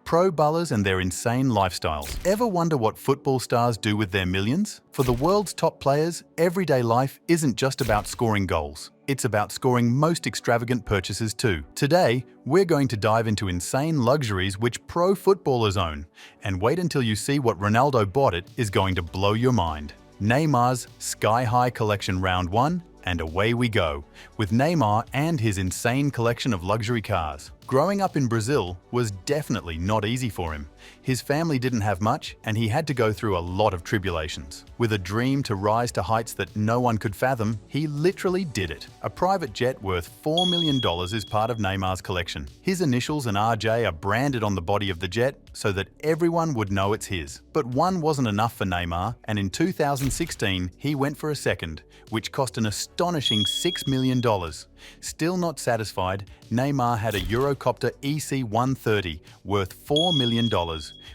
Pro bowlers and their insane lifestyles. Ever wonder what football stars do with their millions? For the world's top players, everyday life isn't just about scoring goals. It's about scoring most extravagant purchases too. Today, we're going to dive into insane luxuries which pro footballers own. And wait until you see what Ronaldo bought it is going to blow your mind. Neymar's Sky High Collection Round 1, and away we go, with Neymar and his insane collection of luxury cars. Growing up in Brazil was definitely not easy for him. His family didn't have much, and he had to go through a lot of tribulations. With a dream to rise to heights that no one could fathom, he literally did it. A private jet worth $4 million is part of Neymar's collection. His initials and RJ are branded on the body of the jet so that everyone would know it's his. But one wasn't enough for Neymar, and in 2016, he went for a second, which cost an astonishing $6 million. Still not satisfied, Neymar had a Eurocopter EC-130 worth $4 million,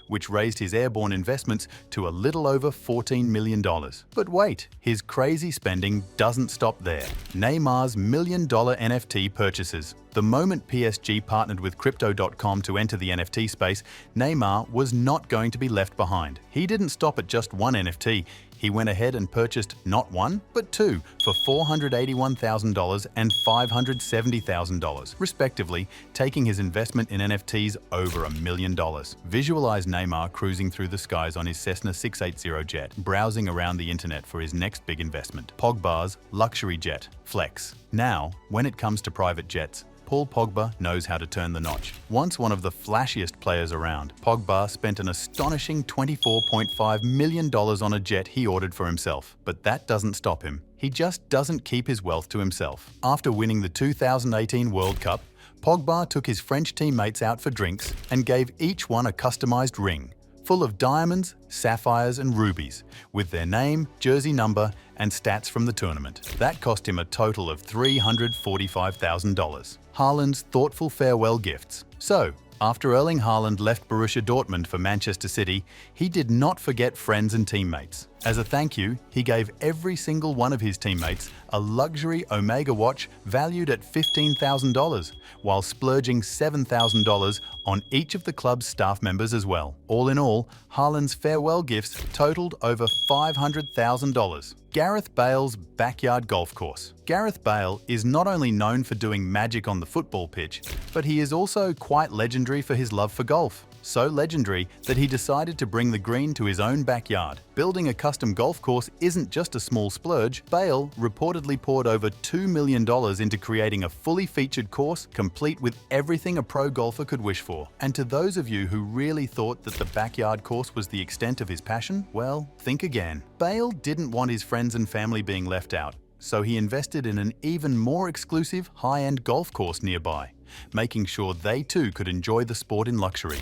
which raised his airborne investments to a little over $14 million. But wait, his crazy spending doesn't stop there. Neymar's $1 million NFT purchases. The moment PSG partnered with Crypto.com to enter the NFT space, Neymar was not going to be left behind. He didn't stop at just one NFT. He went ahead and purchased not one, but two for $481,000 and $570,000, respectively, taking his investment in NFTs over $1 million. Visualize Neymar cruising through the skies on his Cessna 680 jet, browsing around the internet for his next big investment, Pogba's luxury jet, Flex. Now, when it comes to private jets, Paul Pogba knows how to turn the notch. Once one of the flashiest players around, Pogba spent an astonishing $24.5 million on a jet he ordered for himself. But that doesn't stop him. He just doesn't keep his wealth to himself. After winning the 2018 World Cup, Pogba took his French teammates out for drinks and gave each one a customized ring, full of diamonds, sapphires and rubies, with their name, jersey number and stats from the tournament. That cost him a total of $345,000. Haaland's thoughtful farewell gifts. So, after Erling Haaland left Borussia Dortmund for Manchester City, he did not forget friends and teammates. As a thank you, he gave every single one of his teammates a luxury Omega watch valued at $15,000, while splurging $7,000 on each of the club's staff members as well. All in all, Haaland's farewell gifts totaled over $500,000. Gareth Bale's backyard golf course. Gareth Bale is not only known for doing magic on the football pitch, but he is also quite legendary for his love for golf. So legendary that he decided to bring the green to his own backyard. Building a custom golf course isn't just a small splurge. Bale reportedly poured over $2 million into creating a fully featured course, complete with everything a pro golfer could wish for. And to those of you who really thought that the backyard course was the extent of his passion, well, think again. Bale didn't want his friends and family being left out, so he invested in an even more exclusive, high-end golf course nearby, making sure they too could enjoy the sport in luxury.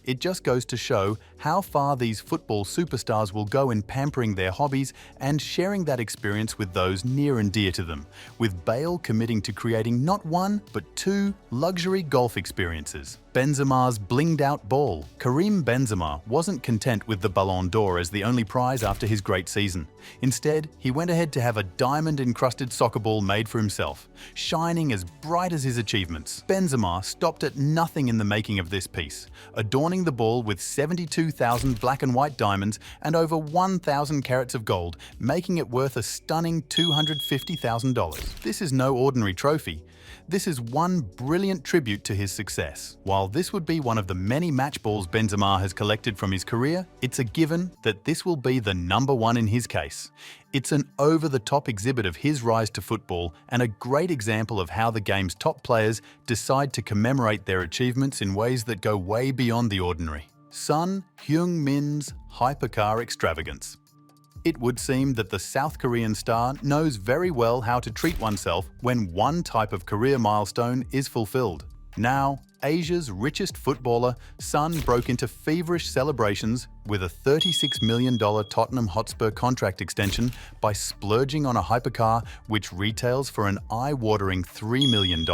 It just goes to show how far these football superstars will go in pampering their hobbies and sharing that experience with those near and dear to them, with Bale committing to creating not one, but two luxury golf experiences. Benzema's blinged-out ball. Karim Benzema wasn't content with the Ballon d'Or as the only prize after his great season. Instead, he went ahead to have a diamond-encrusted soccer ball made for himself, shining as bright as his achievements. Benzema stopped at nothing in the making of this piece, adorning the ball with 72,000 black and white diamonds and over 1,000 carats of gold, making it worth a stunning $250,000. This is no ordinary trophy. This is one brilliant tribute to his success. While this would be one of the many match balls Benzema has collected from his career, it's a given that this will be the number one in his case. It's an over-the-top exhibit of his rise to football and a great example of how the game's top players decide to commemorate their achievements in ways that go way beyond the ordinary. Son Heung-min's hypercar extravagance. It would seem that the South Korean star knows very well how to treat oneself when one type of career milestone is fulfilled. Now, Asia's richest footballer, Son broke into feverish celebrations with a $36 million Tottenham Hotspur contract extension by splurging on a hypercar which retails for an eye-watering $3 million.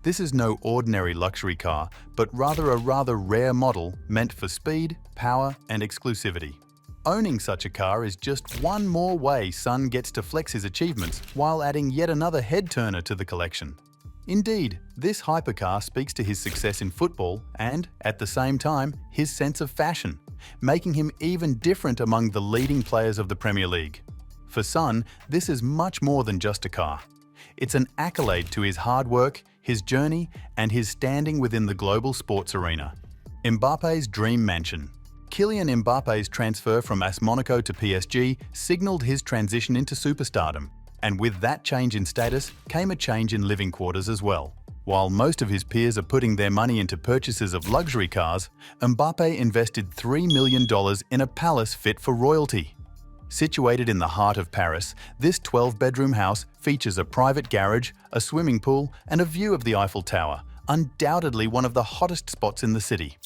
This is no ordinary luxury car, but rather a rare model meant for speed, power, and exclusivity. Owning such a car is just one more way Son gets to flex his achievements while adding yet another head-turner to the collection. Indeed, this hypercar speaks to his success in football and, at the same time, his sense of fashion, making him even different among the leading players of the Premier League. For Son, this is much more than just a car. It's an accolade to his hard work, his journey, and his standing within the global sports arena. Mbappe's dream mansion. Kylian Mbappe's transfer from AS Monaco to PSG signaled his transition into superstardom, and with that change in status came a change in living quarters as well. While most of his peers are putting their money into purchases of luxury cars, Mbappé invested $3 million in a palace fit for royalty. Situated in the heart of Paris, this 12-bedroom house features a private garage, a swimming pool, and a view of the Eiffel Tower, undoubtedly one of the hottest spots in the city.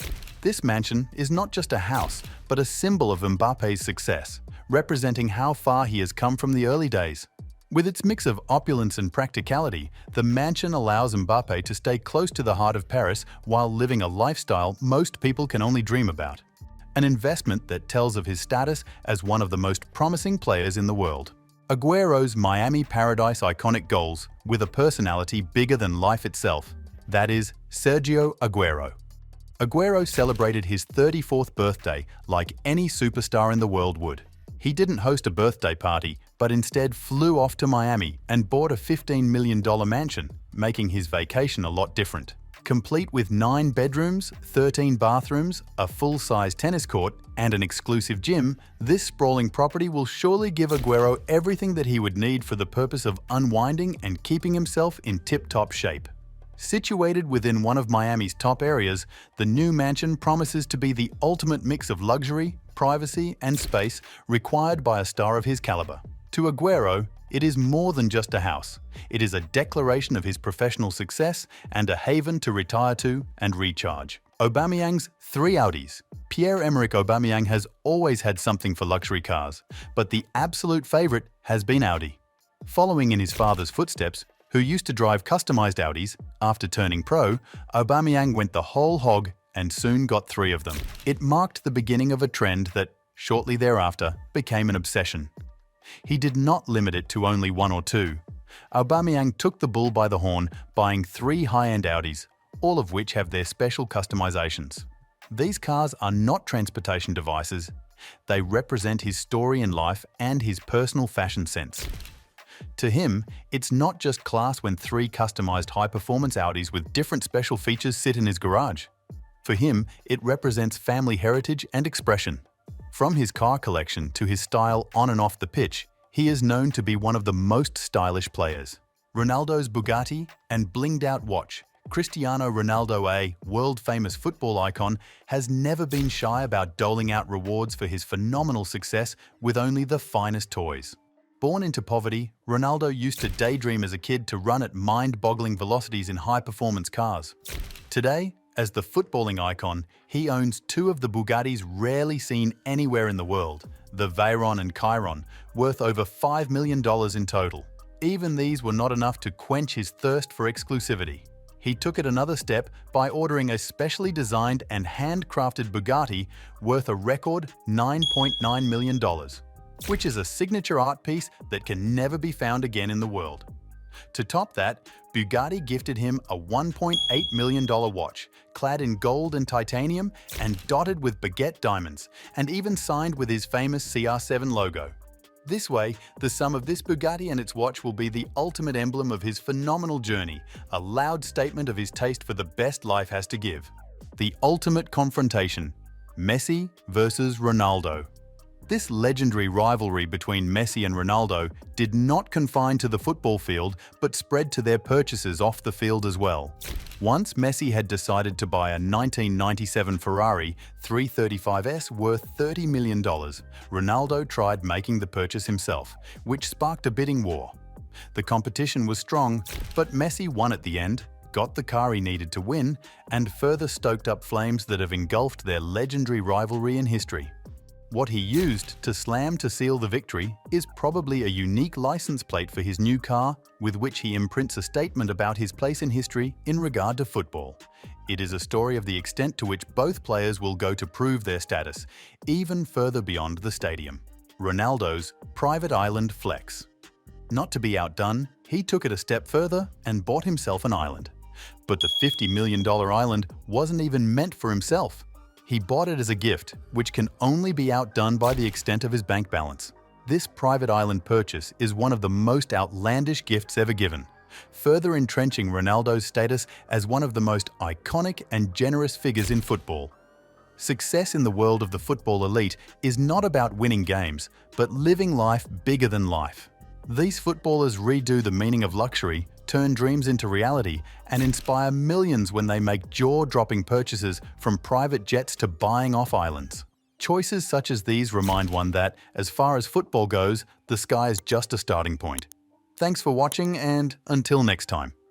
This mansion is not just a house, but a symbol of Mbappe's success, representing how far he has come from the early days. With its mix of opulence and practicality, the mansion allows Mbappé to stay close to the heart of Paris while living a lifestyle most people can only dream about. An investment that tells of his status as one of the most promising players in the world. Aguero's Miami Paradise iconic goals with a personality bigger than life itself. That is Sergio Aguero. Aguero celebrated his 34th birthday like any superstar in the world would. He didn't host a birthday party, but instead flew off to Miami and bought a $15 million mansion, making his vacation a lot different. Complete with 9 bedrooms, 13 bathrooms, a full-size tennis court, and an exclusive gym, this sprawling property will surely give Aguero everything that he would need for the purpose of unwinding and keeping himself in tip-top shape. Situated within one of Miami's top areas, the new mansion promises to be the ultimate mix of luxury, privacy, and space required by a star of his caliber. To Aguero, it is more than just a house. It is a declaration of his professional success and a haven to retire to and recharge. Aubameyang's 3 Audis. Pierre-Emerick Aubameyang has always had something for luxury cars, but the absolute favorite has been Audi. Following in his father's footsteps, who used to drive customized Audis, after turning pro, Aubameyang went the whole hog and soon got 3 of them. It marked the beginning of a trend that, shortly thereafter, became an obsession. He did not limit it to only 1 or 2. Aubameyang took the bull by the horn, buying 3 high-end Audis, all of which have their special customizations. These cars are not transportation devices. They represent his story in life and his personal fashion sense. To him, it's not just class when 3 customized high-performance Audis with different special features sit in his garage. For him, it represents family heritage and expression. From his car collection to his style on and off the pitch, he is known to be one of the most stylish players. Ronaldo's Bugatti and blinged-out watch, Cristiano Ronaldo, a world-famous football icon, has never been shy about doling out rewards for his phenomenal success with only the finest toys. Born into poverty, Ronaldo used to daydream as a kid to run at mind-boggling velocities in high-performance cars. Today, as the footballing icon, he owns 2 of the Bugattis rarely seen anywhere in the world, the Veyron and Chiron, worth over $5 million in total. Even these were not enough to quench his thirst for exclusivity. He took it another step by ordering a specially designed and handcrafted Bugatti worth a record $9.9 million, which is a signature art piece that can never be found again in the world. To top that, Bugatti gifted him a $1.8 million watch, clad in gold and titanium and dotted with baguette diamonds, and even signed with his famous CR7 logo. This way, the sum of this Bugatti and its watch will be the ultimate emblem of his phenomenal journey, a loud statement of his taste for the best life has to give. The ultimate confrontation: Messi versus Ronaldo. This legendary rivalry between Messi and Ronaldo did not confine to the football field, but spread to their purchases off the field as well. Once Messi had decided to buy a 1997 Ferrari 335S worth $30 million, Ronaldo tried making the purchase himself, which sparked a bidding war. The competition was strong, but Messi won at the end, got the car he needed to win, and further stoked up flames that have engulfed their legendary rivalry in history. What he used to slam to seal the victory is probably a unique license plate for his new car, with which he imprints a statement about his place in history in regard to football. It is a story of the extent to which both players will go to prove their status, even further beyond the stadium. Ronaldo's private island flex. Not to be outdone, he took it a step further and bought himself an island. But the $50 million island wasn't even meant for himself. He bought it as a gift, which can only be outdone by the extent of his bank balance. This private island purchase is one of the most outlandish gifts ever given, further entrenching Ronaldo's status as one of the most iconic and generous figures in football. Success in the world of the football elite is not about winning games, but living life bigger than life. These footballers redo the meaning of luxury, turn dreams into reality, and inspire millions when they make jaw-dropping purchases from private jets to buying off islands. Choices such as these remind one that, as far as football goes, the sky is just a starting point. Thanks for watching, and until next time.